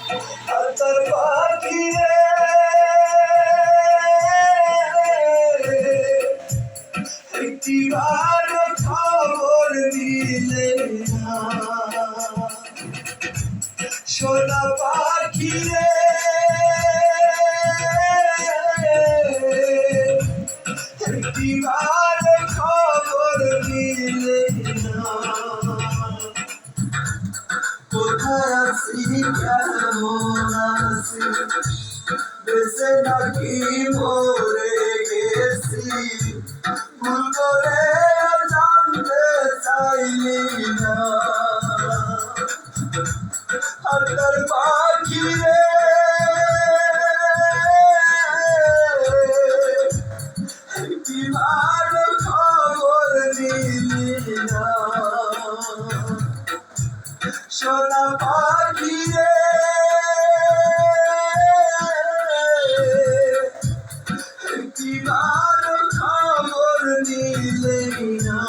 আতর পাখি রে একটিবার খবর দিলে না সোনা পাখি রে একটিবার খবর দিলে না কোথায় আছি কেমন আছি বেঁচে নাকি মরে গেছি ভুল করে জানতে চাইলি না আতর পাখি রে একটিবার খবর নিলি না সোনা পাখি রে একটিবার খবর নিলে না।